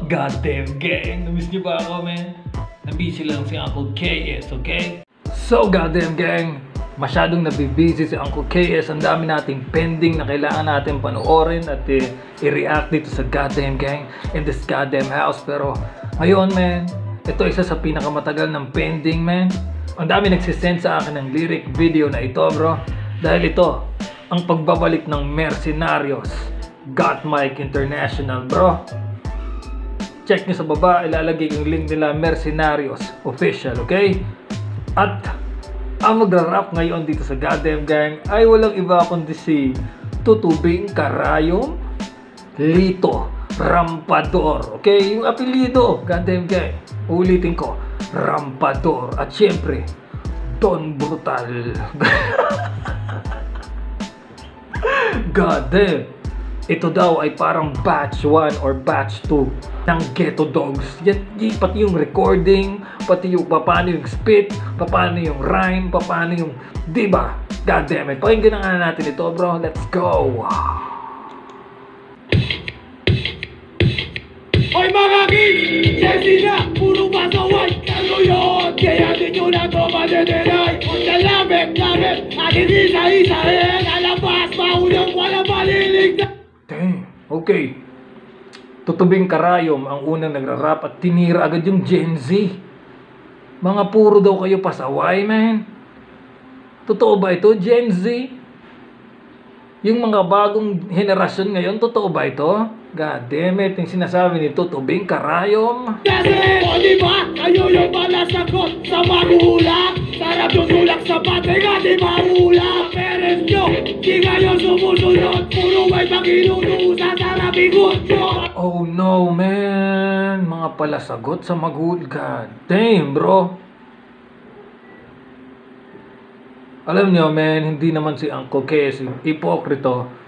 Goddamn gang! Namiss niyo ba ako, man? Nabusy lang si Uncle KS, okay? So, goddamn gang! Masyadong nabibusy si Uncle KS. Ang dami nating pending na kailangan natin panoorin at i-react dito sa goddamn gang in this goddamn house. Pero ngayon, man, ito isa sa pinakamatagal ng pending, man. Ang dami nagsisend sa akin ng lyric video na ito, bro. Dahil ito, ang pagbabalik ng Mercenarios. Got Mike International, bro. Check nyo sa baba, ilalagay yung link nila, Mercenarios Official, okay? At ang magra-rap ngayon dito sa goddamn gang ay walang iba kundi si Tutubing Karayom Lito Rampador, okay? Yung apelido, goddamn gang, ulitin ko, Rampador. At syempre, Don Brutal. Goddamn. Ito daw ay parang batch 1 or batch 2 ng Ghetto Dogs. Pati yung recording, pati yung paano yung spit, paano yung rhyme, paano yung, diba? God damn it. Pakinggan na nga natin ito, bro. Let's go. Hoy mga kids! Sexy na! Puro pasaway! Ano yun? Kaya di nyo na ito madedelay! Kung sa labit, akin isa-isahin! Alabas, maunang walang maliligtas! Damn, okay. Tutubing Karayom ang unang nagra-rap at tinira agad yung Gen Z. Mga puro daw kayo pasaway, man. Totoo ba ito, Gen Z? Yung mga bagong henerasyon ngayon, totoo ba ito? God damn it, yung sinasabi ni Tutubing Karayom. Kasi, o diba, kayo yung malasagot sa magulang. Sarap yung tulak sa patinga, di magulang. Parents nyo, di kayo sumusunod. Puro may pakinutusan sa nabigot nyo. Oh no, man. Mga palasagot sa magulang. God damn, bro. Alam nyo, man, hindi naman si Uncle KS hipokrito.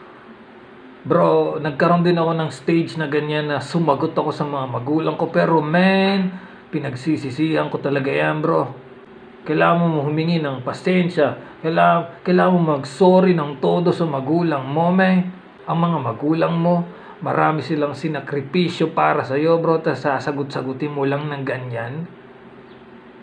Bro, nagkaroon din ako ng stage na ganyan na sumagot ako sa mga magulang ko. Pero man, pinagsisisihan ko talaga yan, bro. Kailangan mo humingi ng pasensya. Kailangan mo mag-sorry ng todo sa magulang mo, man. Ang mga magulang mo, marami silang sinakripisyo para sa'yo, bro. Tas sasagot-sagutin mo lang ng ganyan.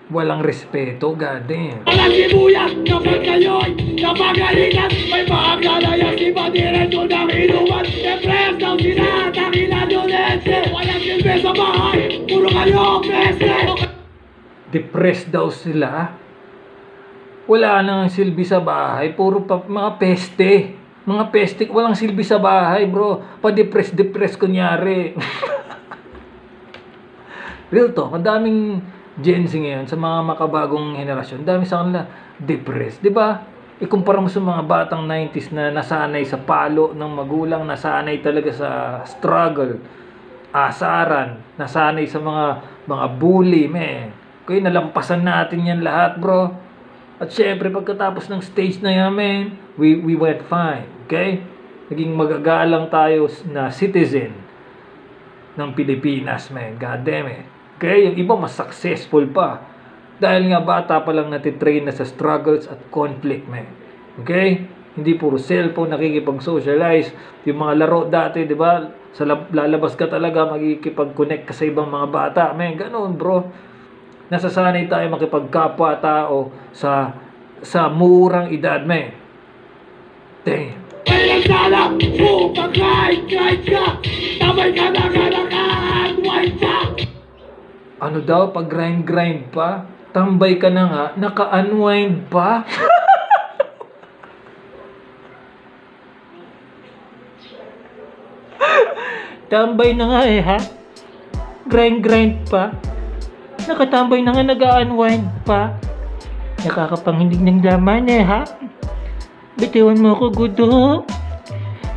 Walang respeto, god damn. Walang sibuyas kapag kayo'y napagalitan. May paglalaya si Badireto ng inuman. Depress daw sila, takila donete. Walang silbi sa bahay, puro kayo peste. Depressed daw sila. Wala nang silbi sa bahay, puro mga peste. Mga peste, walang silbi sa bahay, bro. Pa-depress kunyari. Real talk, ang daming Gen Z ngayon, sa mga makabagong henerasyon, dami sa kanila depressed, di ba? Ikumpara mo sa mga batang 90s na nasanay sa palo ng magulang, nasanay talaga sa struggle, asaran, nasanay sa mga bully, man. Kaya nalampasan natin yan lahat, bro. At syempre, pagkatapos ng stage na yan, man, we went fine, okay? Naging magagalang tayo na citizen ng Pilipinas, man. God damn it. Okay, yung iba mas successful pa. Dahil nga bata pa lang natitrain na sa struggles at conflict, man. Okay? Hindi puro cellphone, nakikipag-socialize. Yung mga laro dati, di ba? Lalabas ka talaga, makikipag-connect ka sa ibang mga bata. Man, ganun, bro. Nasasanay tayo makipagkapwa-tao sa murang edad, man. Damn. Kailan sana, pag-grind ka, tabay ka na ka-unwind pa. Ano daw, pag grind pa, tambay ka na nga, naka-unwind pa. Tambay na nga ha? Grind pa. Nakatambay na nga, nag-unwind pa. Nakakapanginig ng laman ha? Bitiwan mo ako, gudo.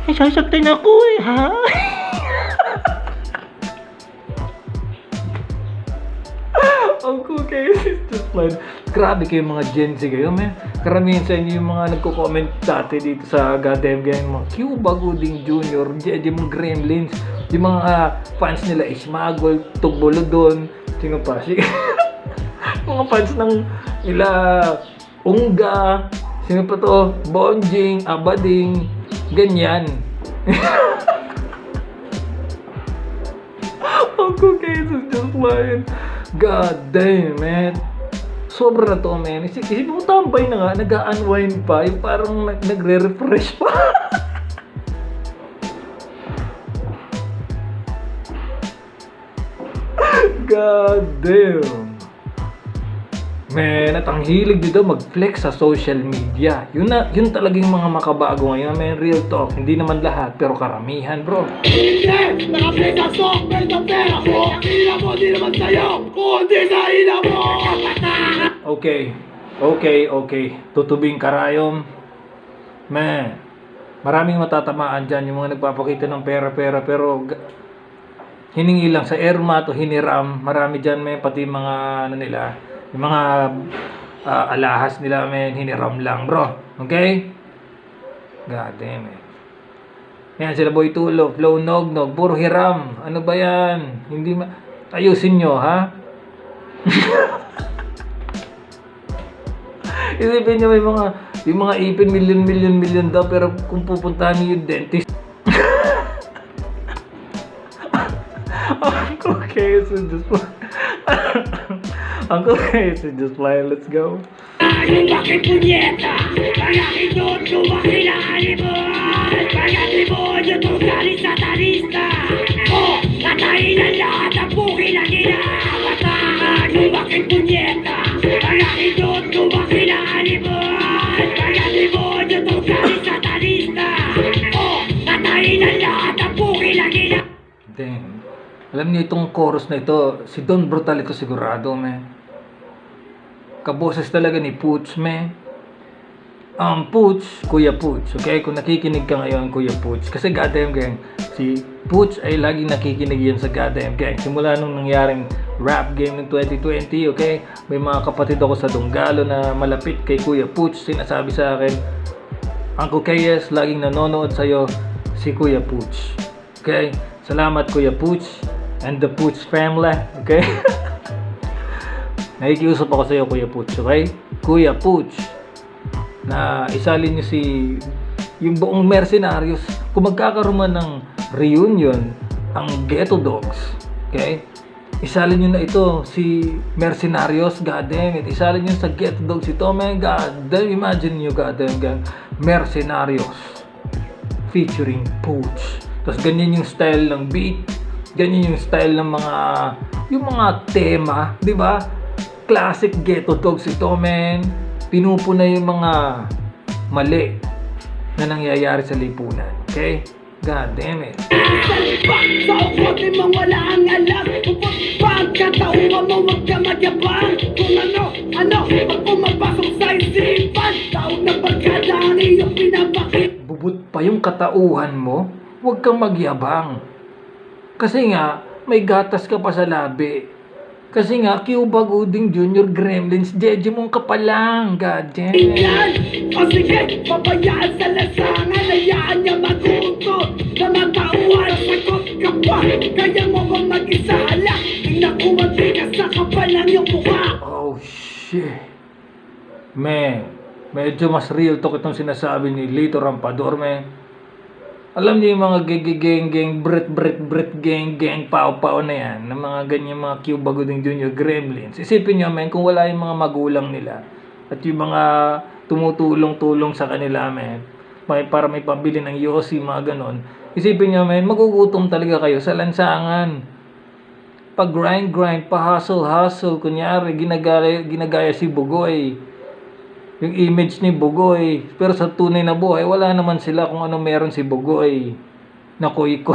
Sasaktan ako ha? Ang cool kayo, sister plan. Grabe kayo mga Gen Z kayo, man. Karamihan sa inyo yung mga nagko-comment dati dito sa goddamn gang, mga Cuba Gooding Jr., Jeje mga Gremlins, yung mga fans nila Ismagol, Tugbolodon, sino pa? Mga fans ng nila Ungga, sino pa to? Bonjing, Abading, ganyan. Uncle Quezon just flying. God damn, man. Sobra na to, man. Isipin mo, tambay na nga, nag-unwind pa. Yung parang nagre-refresh pa. God damn. Man, at ang hilig dito mag-flex sa social media. Yun talaga yung mga makabago ngayon. Man, real talk. Hindi naman lahat, pero karamihan, bro. Hindi! Naka-flex ang stock, belt ang pera mo. Ang ila mo, di naman sa'yo, kundi sa ila mo. Okay. Tutubing karayom. Man, maraming matatamaan dyan. Yung mga nagpapakita ng pera-pera, pero hiningi lang sa airmat o hiniram. Marami dyan, may pati mga ano nila. Yung mga alahas nila, men, hiniram lang, bro. Okay? God damn it. Yan, sila Boy Tulo, Flow Nog, puro hiram. Ano ba yan? Hindi ayusin nyo, ha? Isipin nyo, yung mga ipin, million daw, pero kung pupuntahan nyo yung dentist. Okay, so Uncle Quezon just flying, let's go. Yung bakit punyeta, ang aking doon kumakilaan mo. Pagkati mo yung tugali sa talista. O, natayin ang lahat ang buki na ginagataan. Yung bakit punyeta, ang aking doon kumakilaan mo. Pagkati mo yung tugali sa talista. O, natayin ang lahat ang buki na ginagataan. Damn. Alam niyo itong chorus na ito, si Don Brutal ito sigurado, man. Kaboses talaga ni Pooch, man. Pooch, Kuya Pooch, okay? Kung nakikinig ka ngayon, Kuya Pooch. Kasi goddamn gang, si Pooch ay laging nakikinig yan sa goddamn gang. Simula nung nangyaring rap game ng 2020, okay? May mga kapatid ako sa Dunggalo na malapit kay Kuya Pooch. Sinasabi sa akin, Uncle KS, laging nanonood sa'yo si Kuya Pooch. Okay? Salamat, Kuya Pooch and the Pooch family, okay? Nakikiusap ako sa iyo, Kuya Pooch, okay? Kuya Pooch, na isalin niyo yung buong Mercenarios. Kung magkakaroon man ng reunion, ang Ghetto Dogs, okay? Isalin niyo na ito, si Mercenarios, goddamn it. Isalin niyo sa Ghetto Dogs ito, man, goddamn. Imagine niyo, goddamn, gang, Mercenarios featuring Pooch. Tapos ganyan yung style ng beat, ganyan yung style ng yung mga tema, di ba? Classic Ghetto Dogs ito, man. Pinupuna yung mga mali na nangyayari sa lipunan, okay? God damn it. Sa ukot ni mong wala ang alam. Pagkatauhan mo, huwag ka magyabang. Kung ano, pag pumapasok sa isipan, taong na pagkada ang iyong pinapakit. Bubut pa yung katauhan mo, huwag kang magyabang. Kasi nga, may gatas ka pa sa labi. Kasi nga, Cuba Gooding Jr. Gremlins, jeje mong ka pa lang, goddamn. Yan! O sige, pabayaan sa lasangan, hayaan niya maguto. Na magtauhan, sagot ka pa, kaya mo kong mag-isala. Tingnan ko magbigas sa kapal ng iyong mukha. Oh, shit. Man, medyo mas real talk itong sinasabi ni Lito Rampador, man. Alam niyo yung mga geng, brit, geng, pao na yan, ng mga ganyan mga Cuba Gooding Jr. Gremlins. Isipin niyo, man, kung wala yung mga magulang nila at yung mga tumutulong sa kanila, man, para may pambili ng yosi, mga ganon. Isipin niyo, man, magugutom talaga kayo sa lansangan. Pag grind, pa hustle, kunyari, ginagaya si Bugoy. Yung image ni Bugoy. Pero sa tunay na buhay, wala naman sila kung ano meron si Bugoy. Nakoy-koy.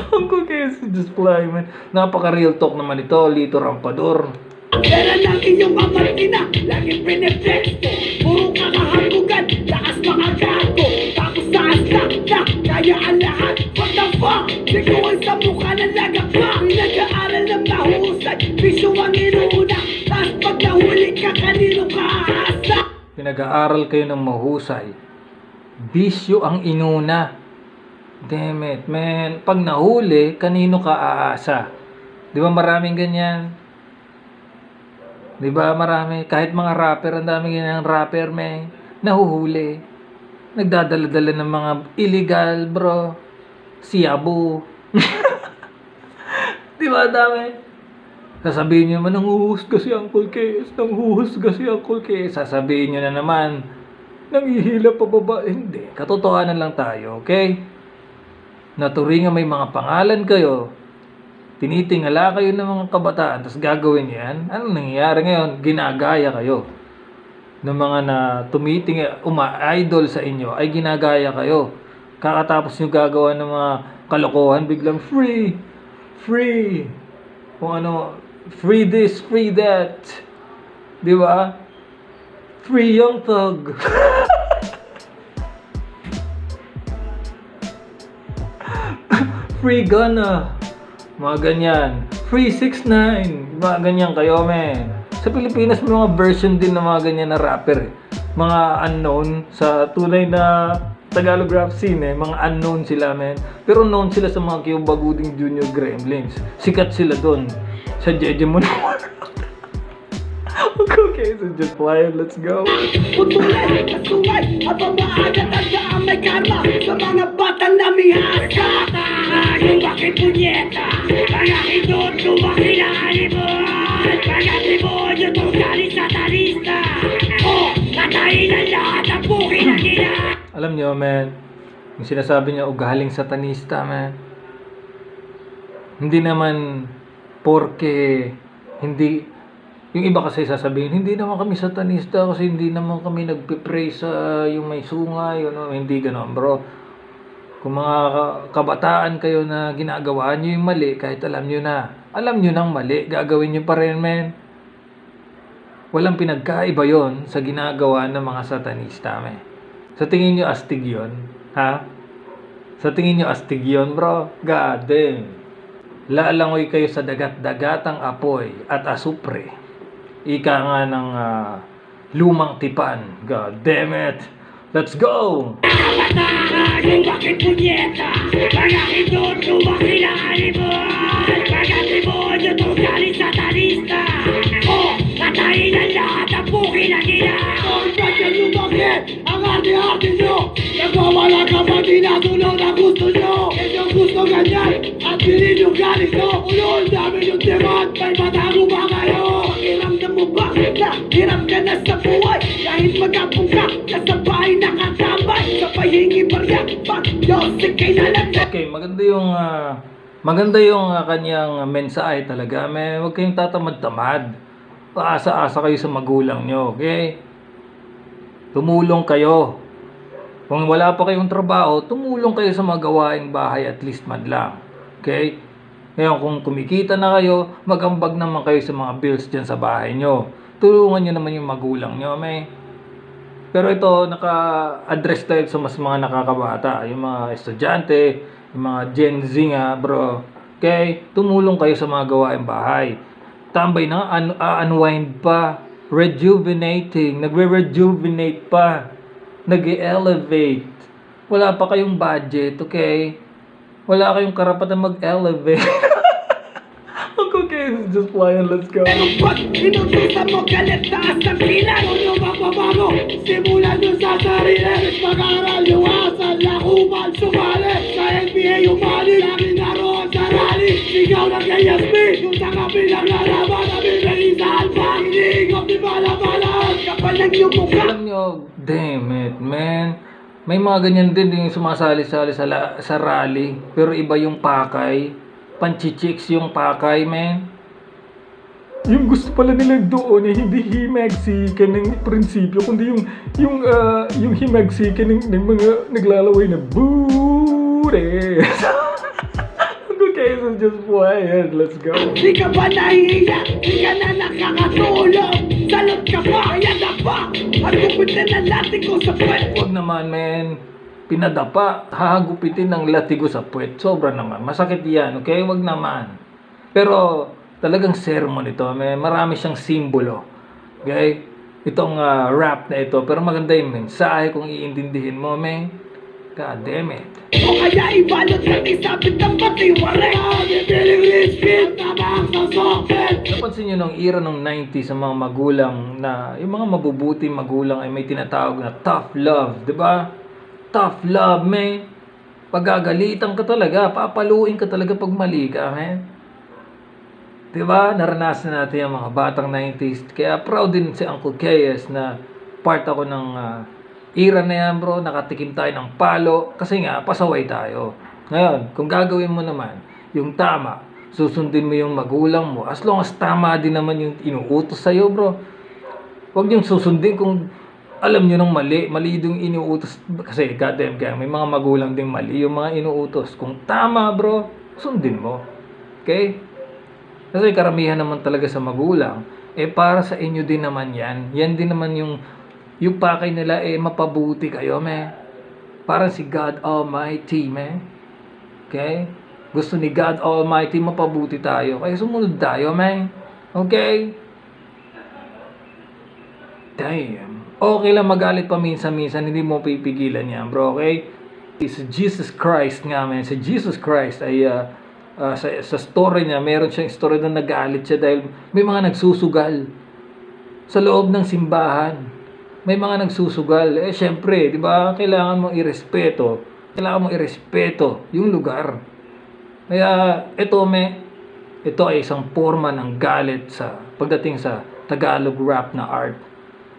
Ang Quezon just fly, man. Napaka-real talk naman ito, Lito Rampador. Pera ng iyong amatina, laging pinepekto. Puro kakahagugan, lakas mga gago. Tapos taas na, kaya ang lahat. What the fuck? Siguan sa mukha ng lagak pa. Pinag-aaral ng mahusay, bisyo ang inuuna. Tapos pag nahuli ka, kanino ka aasa? Pinag-aaral kayo ng mahusay. Bisyo ang inuna. Damn it, man. Pag nahuli, kanino ka aasa? Di ba maraming ganyan? Di ba marami? Kahit mga rapper, ang daming ganyan rapper, may nahuhuli. Nagdadala-dala ng mga illegal, bro. Siabu. ba, dami? Sasabihin nyo naman, nanghuhusga si Uncle Kes, nanghuhusga si Uncle Kes. Sasabihin nyo na naman, nangihila pa baba. Hindi, katotohanan lang tayo, okay? Naturingan may mga pangalan kayo, tinitingala kayo ng mga kabataan, tapos gagawin yan. Ano nangyayari ngayon? Ginagaya kayo ng mga na idol sa inyo, ay ginagaya kayo. Kakatapos nyo gagawa ng mga kalokohan, biglang free, kung ano, free this, free that, di ba? Free Young Thug. Free Gunna, mga ganyan. Free 6ix9ine, mga ganyan kayo, men. Sa Pilipinas may mga version din ng mga ganyan na rapper, mga unknown sa tunay na Tagalog rap scene, mga unknown sila, men. Pero known sila sa mga Cuba Gooding Jr. Gremlins. Sikat sila doon sa Jeje mo naman. Okay, so just play it, let's go. Putulay, kasungay, at pamaagat at saan may karma sa mga bata na mihasa. Yung bakit punyeta, ang aking doon lumaki na animal. Pag-atibon yung tungkali satanista. Natayin ang lahat ang buki na gina. Alam nyo, man, yung sinasabi niya, ugaling satanista, man. Hindi naman porke hindi. Yung iba kasi sasabihin, hindi naman kami satanista kasi hindi naman kami nagpipray sa yung may sungay, hindi gano'n, bro. Kung mga kabataan kayo na ginagawa nyo yung mali, kahit alam nyo nang mali, gagawin nyo pa rin, men. Walang pinagkaiba yon sa ginagawa ng mga satanista, men. Sa tingin nyo astig yun? Ha? Sa tingin nyo astig yun, bro? God damn. Laalangoy kayo sa dagat-dagatang apoy at asupre. Ika nga ng lumang tipan. God damn it. Let's go! Yung bakit punyeta, pag-aking doon lumaki na animal. Pag-atibon yung tungkali satanista. Natayin ang lahat ang buki na gina. Bakit yung lumaki ang arte-arte nyo? Nagwawala ka ba di nasunod ang gusto nyo? Inyong gusto ganyan at bilhin yung galing nyo. Ulol namin yung demand, may matago ba kayo? Pakiramdam mo ba na hirap ka na sa buhay? Kahit magapong ka, nasa bahay nakatambay. Sa pahingi barya, pag-yosik kay nalang. Okay, maganda yung kanyang mensahe talaga. Huwag kayong tatamad-tamad. Paasa-asa kayo sa magulang nyo, okay? Tumulong kayo. Kung wala pa kayong trabaho, tumulong kayo sa mga gawaing bahay at least man lang. Okay? Ngayon, kung kumikita na kayo, magambag naman kayo sa mga bills dyan sa bahay nyo. Tulungan nyo naman yung magulang nyo, may. Pero ito, naka-address tayo sa mas mga nakakabata. Yung mga estudyante, yung mga Gen Z nga, bro. Okay? Tumulong kayo sa mga gawaing bahay. Tambay na, unwind pa. Rejuvenating. Nagre-rejuvenate pa. Nag-elevate. Wala pa kayong budget, okay? Wala kayong karapatan mag-elevate. Okay, just fly and let's go. Pero pag inutusan mo galit taas ang pilan, kung yung magbabago, simulan nyo sa sarili. Mag-aaral, iwasan, lakuman, sumali. Sa NBA umali, lagi naroon sa rally. Sigaw ng KSB, kung sa kapilang lalaban, nabibigay sa alpang, iniigop di balabalan. Kapal lang yung mukha. Alam nyo, damn it, man. May mga ganyan din yung sumasali-sali sa rally, pero iba yung pakay. Panchichicks yung pakay, man. Yung gusto pala nila doon hindi himagsikan ng prinsipyo, kundi yung himagsikan ng mga naglalaway na booty. Okay, so just play it. Let's go. Di ka ba nahihiya? Di ka na nakakatulog? Salot ka pa? Yada pa? At kupitin ang lating ko sa puwet. Huwag naman, men. Pinadapa, hahagupitin ng latigo sa puwet. Sobra naman. Masakit yan, okay? Huwag naman. Pero talagang sermon ito, men. Marami siyang simbolo. Okay? Itong rap na ito. Pero maganda yung mensahe kung iintindihin mo, men. God damn it. O kaya ibalot sa isabit ng patiwari. Bibiling rich kid, tabang sa socket. Napansin nyo nung era ng 90s sa mga magulang na, yung mga mabubuting magulang ay may tinatawag na tough love, di ba? Tough love, man. Pagagalitan ka talaga, papaluin ka talaga pag mali ka, man. Diba? Naranasan natin yung mga batang 90s. Kaya proud din si Uncle Keyes na part ako ng era na yan, bro. Nakatikim tayo ng palo. Kasi nga, pasaway tayo. Ngayon, kung gagawin mo naman yung tama, susundin mo yung magulang mo, as long as tama din naman yung inuutos sa'yo, bro. Huwag niyong susundin kung alam niyo nung mali. Mali yung inuutos. Kasi, goddamn, kaya may mga magulang ding mali yung mga inuutos. Kung tama, bro, sundin mo. Okay? Kasi karamihan naman talaga sa magulang, para sa inyo din naman yan. Yan din naman yung pakay nila, mapabuti kayo, me. Parang si God Almighty, me. Okay? Gusto ni God Almighty, mapabuti tayo. Kaya sumunod tayo, me. Okay? Damn. Okay lang magalit pa minsan-minsan, hindi mo pipigilan yan, bro, okay? Si Jesus Christ nga, man. Si Jesus Christ ay, sa story niya, meron siyang story na nagalit siya dahil may mga nagsusugal sa loob ng simbahan. May mga nagsusugal. Syempre, di ba, kailangan mong irespeto. Kailangan mong irespeto yung lugar. Kaya, ito ay isang forma ng galit pagdating sa Tagalog rap na art.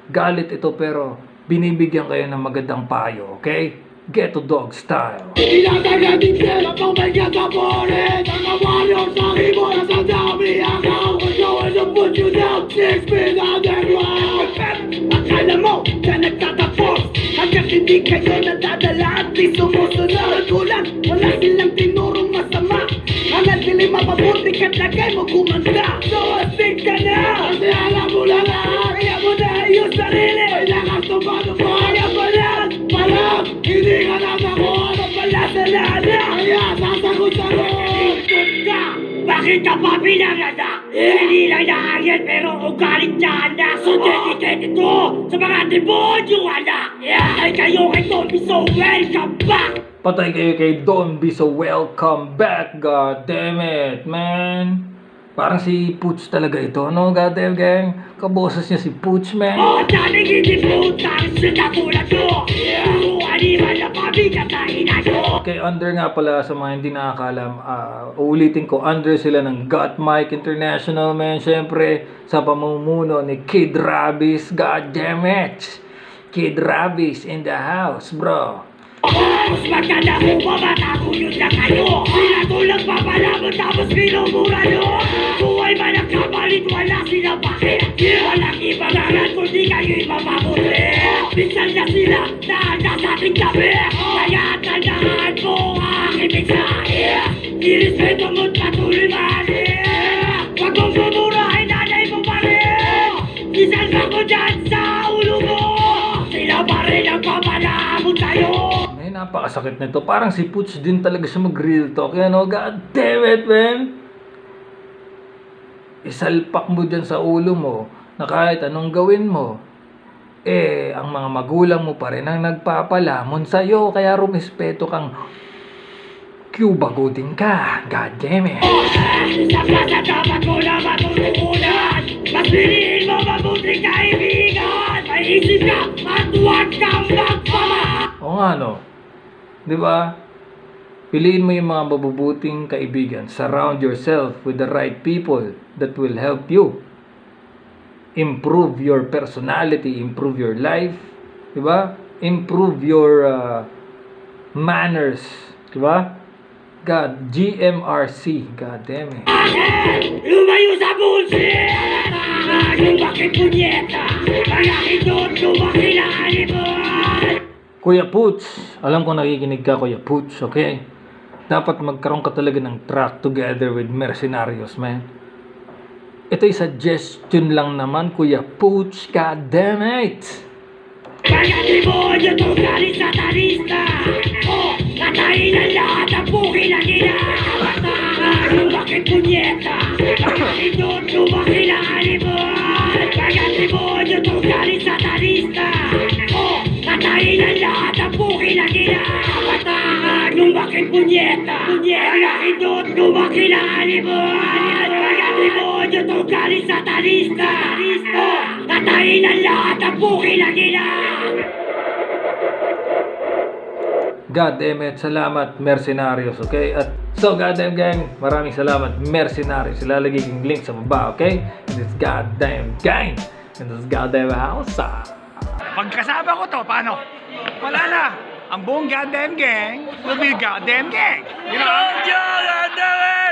Galit ito pero binibigyan kayo ng magandang payo, okay? Ghetto Dog style. Tinatagal din sila pang may kataporin. Mga warrior sa ibo na sa dami akaw. I'm going to put you down 6 feet underground. Akala mo, dyan nagtatapos. Hanggang hindi kayo nadadala at di sumusunod. Kulang, wala silang tinurong masama. Hanggang sila mapabuti ka't lagay mo kumanda. So astig ka na, kasi alam mo lang lahat. Kaya mo na yung sarili. May lakas na paano mo. Kaya pa lang, hindi ka natakot. Ano pala sa lana? Kaya sasagot-sagot. Ikot ka, bakit ka pa pinanganak? Hindi lang nakangyan pero ugalit niya anak. So dedicated ko sa mga demonyo anak. Ay kayo kay Don't Be So Welcome Back. Patay kayo kay Don't Be So Welcome Back. God damn it, man. Parang si Pooch talaga ito, no? God damn gang. Kaboses niya si Pooch, man. Daming hindi putang sinatulad ko. Animal na pabigat na inayo. Okay, under nga pala sa mga hindi nakakalam, uulitin ko, under sila ng Got Mike International, man. Siyempre, sa pamumuno ni Kid Rabis. God damn it. Kid Rabis in the house, bro. Mas maganda kung mamataguyod na kayo. Sila tulang papalamon tapos binumura nyo. Buhay man ang kapalit, wala silang bakit. Walang ibang aral kundi kayo'y mamabuti. Minsan na sila naanda sa ating tabi. Kaya tandaan mo aking mensahe. Irespeto mo't patuloy mali. Huwag mong mumurahin nanay mo pa rin. Isang ako dyan sa ulo mo. Sila pa rin ang papalamon sa'yo. Napakasakit nito. Parang si Pooch din talaga siya mag-real talk. Yan, oh, God damn it, man. Isalpak mo dyan sa ulo mo na kahit anong gawin mo, ang mga magulang mo pa rin ang nagpapalamon sa'yo. Kaya rumispeto kang Cuba-godin ka. God damn it. Isa pa sa dapat mo na matutunan. Mas piliin mo mabuting kaibigan. May isip ka at huwag kang magpamahal. Oo nga, no? Diba? Piliin mo yung mga mabubuting kaibigan. Surround yourself with the right people that will help you improve your personality, improve your life, diba? Improve your manners, diba? God, GMRC, God damn it. Lumayo sa bullshit! Yung bakit punyeta? Kaya hindot lumaki na animal! Kuya Pooch, alam ko nakikinig ka, Kuya Pooch, okay? Dapat magkaroon ka talaga ng track together with Mercenarios, man. Ito'y suggestion lang naman, Kuya Pooch, God damn it! Kaya demonyo to galing satanista. Natayin ang lahat ang buhay na ginagawa. Yung bakit punyeta? Kaya hindot lumaki na animal! Kaya demonyo to galing satanista. Natayin ang lahat ang buhay na ginagawa. Yung bakit punyeta? Kaya hindot lumaki na animal! Kaya demonyo to galing satanista. Natayin ang lahat ang buhay na ginagawa. God damn it, salamat mercenaries, okay? At so goddamn gang, maraming salamat mercenaries. Ilalagay yung link sa baba, okay? And it's goddamn gang. And this goddamn house. Pagkasama ko to, paano? Wala na. Ang buong goddamn gang will be goddamn gang. You know? Goddamn